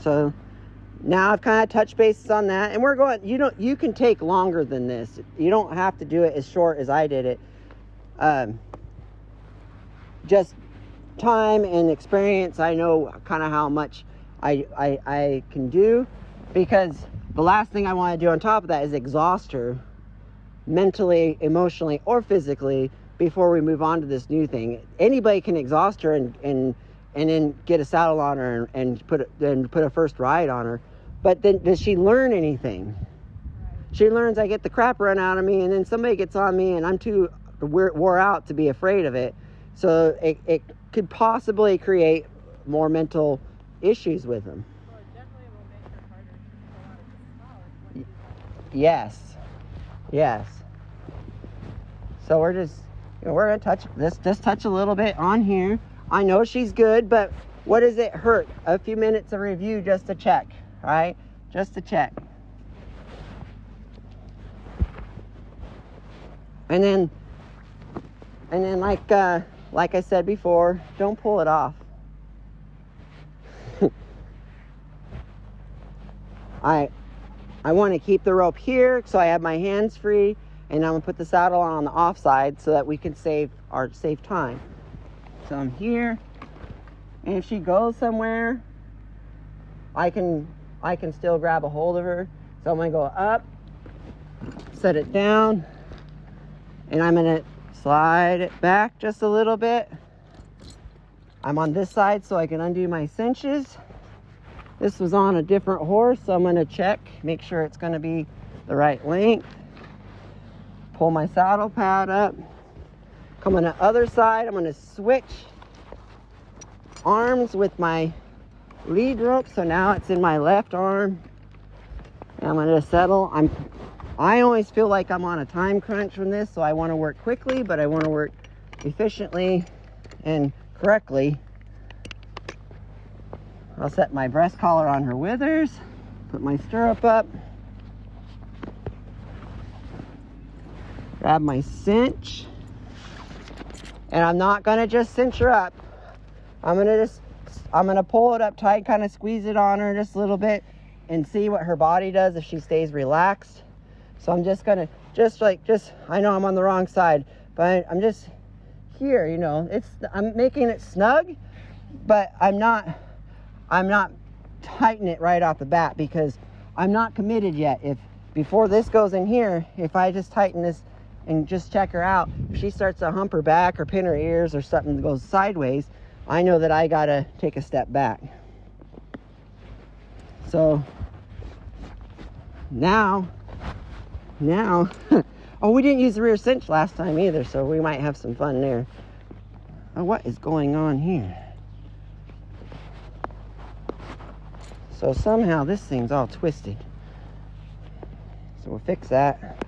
So now I've kind of touched bases on that, and we're going, you can take longer than this. You don't have to do it as short as I did it. Just time and experience, I know kind of how much I can do, because the last thing I want to do on top of that is exhaust her mentally, emotionally, or physically before we move on to this new thing. Anybody can exhaust her and then get a saddle on her and put a first ride on her. But then does she learn anything? Right. She learns I get the crap run out of me, and then somebody gets on me and I'm too wore out to be afraid of it. So it could possibly create more mental issues with them. Well, it definitely will make her harder to pull out of the knowledge. Yes. So we're just, we're gonna touch this, just touch a little bit on here. I know she's good, but what does it hurt? A few minutes of review just to check, right? Just to check. And then like I said before, don't pull it off. I want to keep the rope here so I have my hands free, and I'm going to put the saddle on the off side so that we can save time. So I'm here, and if she goes somewhere, I can still grab a hold of her. So I'm going to go up, set it down, and I'm going to slide it back just a little bit. I'm on this side so I can undo my cinches. This was on a different horse, so I'm going to check, make sure it's going to be the right length. Pull my saddle pad up. Come on the other side. I'm going to switch arms with my lead rope, so now it's in my left arm. And I'm going to settle. I always feel like I'm on a time crunch from this, so I want to work quickly, but I want to work efficiently and correctly. I'll set my breast collar on her withers, put my stirrup up, grab my cinch, and I'm not going to just cinch her up. I'm going to pull it up tight, kind of squeeze it on her just a little bit and see what her body does if she stays relaxed. So I'm just going to, I know I'm on the wrong side, but I'm just here, I'm making it snug, but I'm not tightening it right off the bat because I'm not committed yet. If before this goes in here, if I just tighten this and just check her out, if she starts to hump her back or pin her ears or something that goes sideways, I know that I got to take a step back. So now, oh, we didn't use the rear cinch last time either, so we might have some fun there. Oh, what is going on here? So somehow this thing's all twisted. So we'll fix that.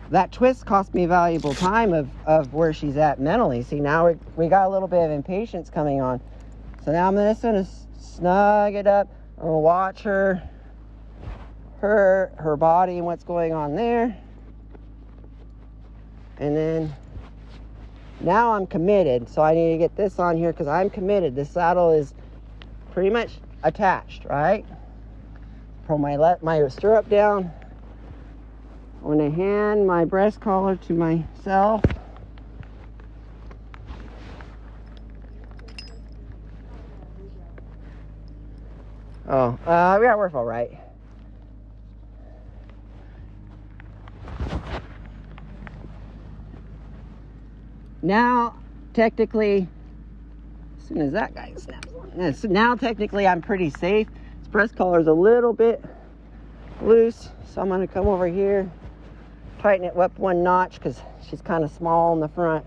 That twist cost me valuable time of where she's at mentally. See, now we got a little bit of impatience coming on. So now I'm just going to snug it up. I'm going to watch her body and what's going on there. And then now I'm committed. So I need to get this on here because I'm committed. This saddle is pretty much attached, right? Pull my stirrup down. I'm going to hand my breast collar to myself. Oh, yeah, we're all right. Now, technically, as soon as that guy snaps on, so now technically I'm pretty safe. This breast collar is a little bit loose, so I'm going to come over here, tighten it up one notch because she's kind of small in the front.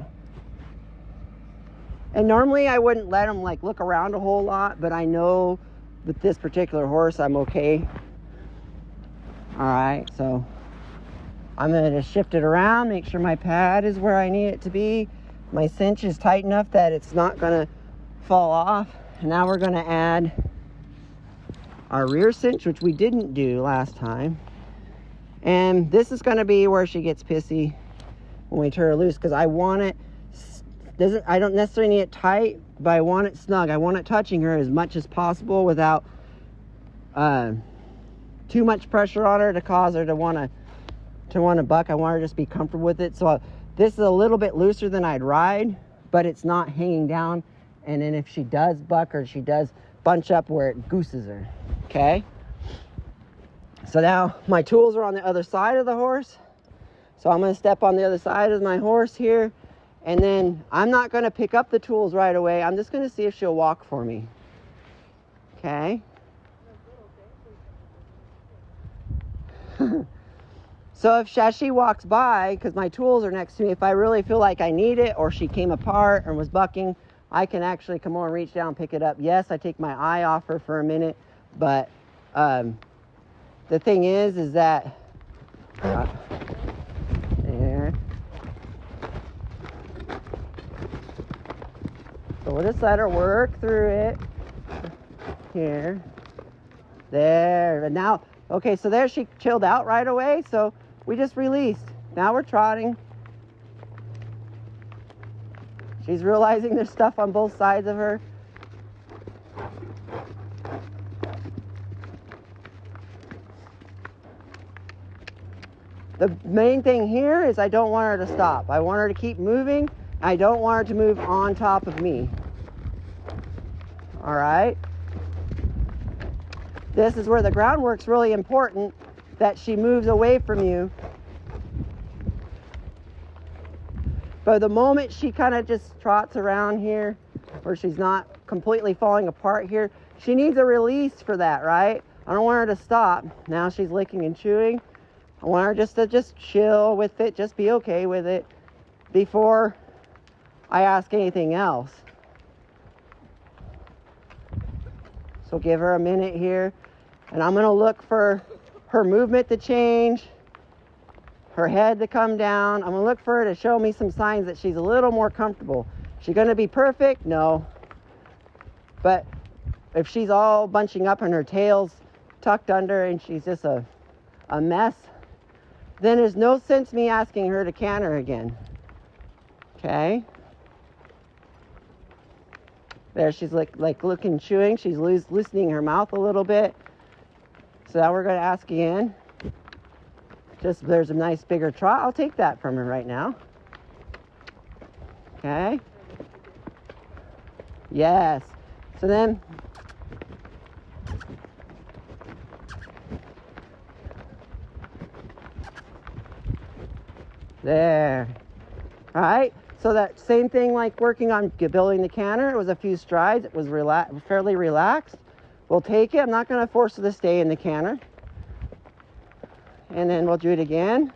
And normally I wouldn't let them look around a whole lot, but I know with this particular horse I'm okay. All right, so I'm going to just shift it around, make sure my pad is where I need it to be. My cinch is tight enough that it's not going to fall off. And now we're going to add our rear cinch, which we didn't do last time. And this is going to be where she gets pissy when we turn her loose, because I want it, I don't necessarily need it tight, but I want it snug. I want it touching her as much as possible without too much pressure on her to cause her to want to buck. I want her to just be comfortable with it. So this is a little bit looser than I'd ride, but it's not hanging down. And then if she does buck or she does bunch up, where it gooses her. Okay. So now my tools are on the other side of the horse. So I'm going to step on the other side of my horse here. And then I'm not going to pick up the tools right away. I'm just going to see if she'll walk for me. Okay. So as she walks by, because my tools are next to me, if I really feel like I need it or she came apart and was bucking, I can actually come over and reach down and pick it up. Yes, I take my eye off her for a minute, but the thing is that there. So we'll just let her work through it. Here. There. And now, okay, so there she chilled out right away, so we just released. Now we're trotting. She's realizing there's stuff on both sides of her. The main thing here is I don't want her to stop. I want her to keep moving. I don't want her to move on top of me. All right? This is where the groundwork's really important, that she moves away from you. But the moment she kind of just trots around here, or she's not completely falling apart here, she needs a release for that, right? I don't want her to stop. Now she's licking and chewing. I want her just to chill with it, just be okay with it before I ask anything else. So give her a minute here, and I'm going to look for her movement to change, her head to come down. I'm going to look for her to show me some signs that she's a little more comfortable. Is she going to be perfect? No. But if she's all bunching up and her tail's tucked under and she's just a mess, then there's no sense me asking her to canter again. Okay? There, she's like looking, chewing. She's loosening her mouth a little bit. So now we're going to ask again. Just, there's a nice bigger trot. I'll take that from her right now. Okay? Yes. So then, there. All right. So that same thing like working on building the canter. It was a few strides. It was fairly relaxed. We'll take it. I'm not going to force her to stay in the canter. And then we'll do it again.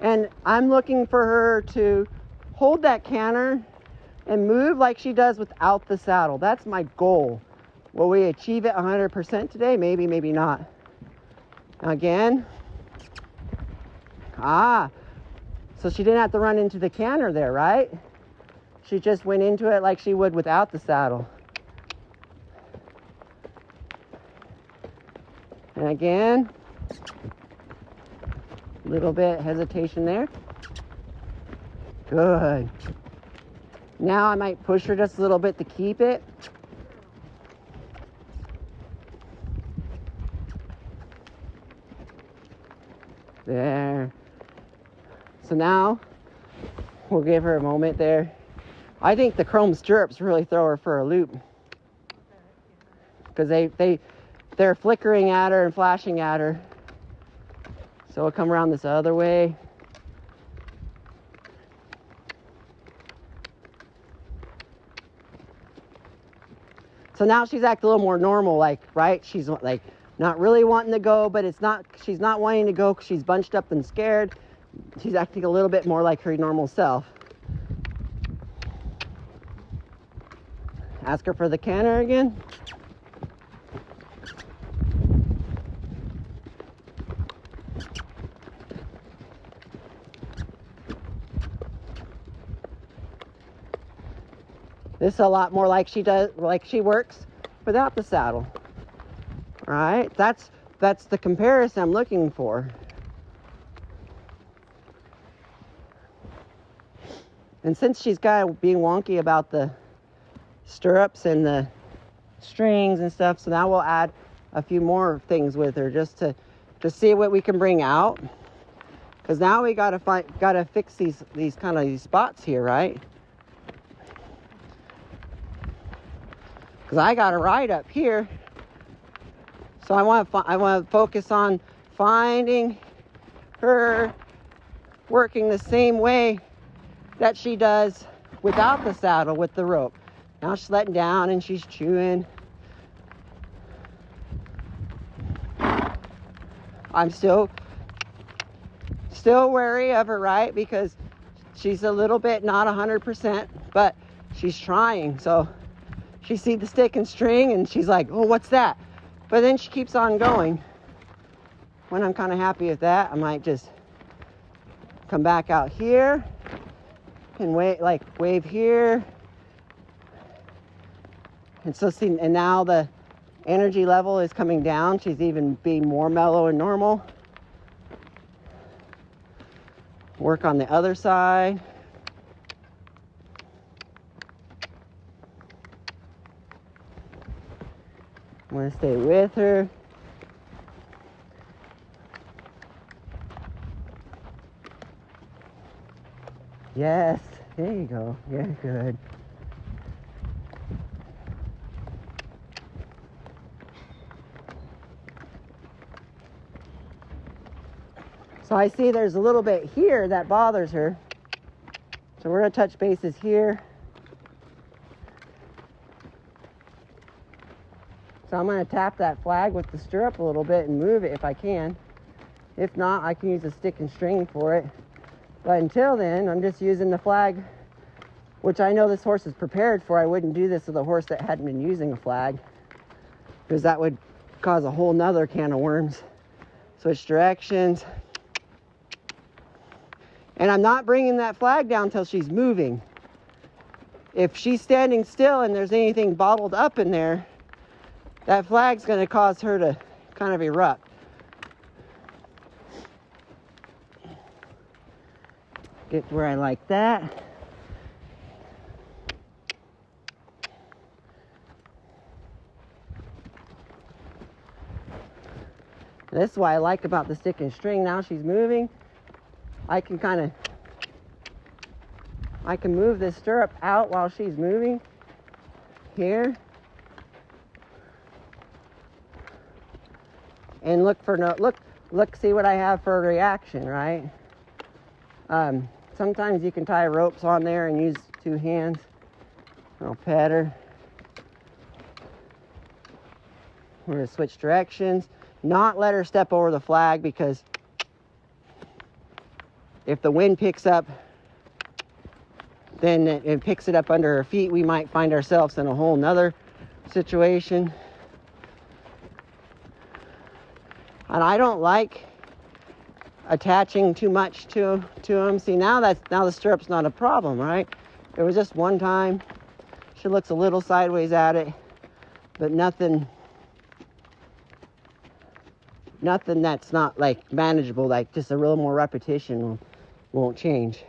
And I'm looking for her to hold that canter and move like she does without the saddle. That's my goal. Will we achieve it 100% today? Maybe, maybe not. Again. So she didn't have to run into the canter there, right? She just went into it like she would without the saddle. And again. Little bit hesitation there. Good. Now I might push her just a little bit to keep it. There. So now we'll give her a moment there. I think the chrome stirrups really throw her for a loop, because they're flickering at her and flashing at her. So we'll come around this other way. So now she's acting a little more normal, like, right? She's like not really wanting to go, but she's not wanting to go because she's bunched up and scared. She's acting a little bit more like her normal self. Ask her for the canter again. This is a lot more like she works without the saddle. All right, that's the comparison I'm looking for. And since she's kind of being wonky about the stirrups and the strings and stuff, so now we'll add a few more things with her just to see what we can bring out. Because now we gotta fix these kind of spots here, right? Because I got a ride up here, so I want to focus on finding her working the same way that she does without the saddle with the rope. Now she's letting down and she's chewing. I'm still wary of her, right? Because she's a little bit not 100%, but she's trying. So she sees the stick and string and she's like, oh, what's that? But then she keeps on going. When I'm kind of happy with that, I might just come back out here and wave here. And so see, and now the energy level is coming down. She's even being more mellow and normal. Work on the other side. I'm going to stay with her. Yes, there you go. Yeah, good. So I see there's a little bit here that bothers her. So we're going to touch bases here. So I'm going to tap that flag with the stirrup a little bit and move it if I can. If not, I can use a stick and string for it. But until then, I'm just using the flag, which I know this horse is prepared for. I wouldn't do this with a horse that hadn't been using a flag, because that would cause a whole nother can of worms. Switch directions. And I'm not bringing that flag down till she's moving. If she's standing still and there's anything bottled up in there, that flag's going to cause her to kind of erupt. Get where I like that. This is what I like about the stick and string. Now she's moving. I can move this stirrup out while she's moving here. And look, see what I have for a reaction, right? Sometimes you can tie ropes on there and use two hands. I'll pet her. We're going to switch directions. Not let her step over the flag, because if the wind picks up, then it picks it up under her feet. We might find ourselves in a whole nother situation. And I don't like attaching too much to them. See, now the stirrup's not a problem, right? It was just one time. She looks a little sideways at it, but nothing that's not like manageable. Like just a little more repetition won't change.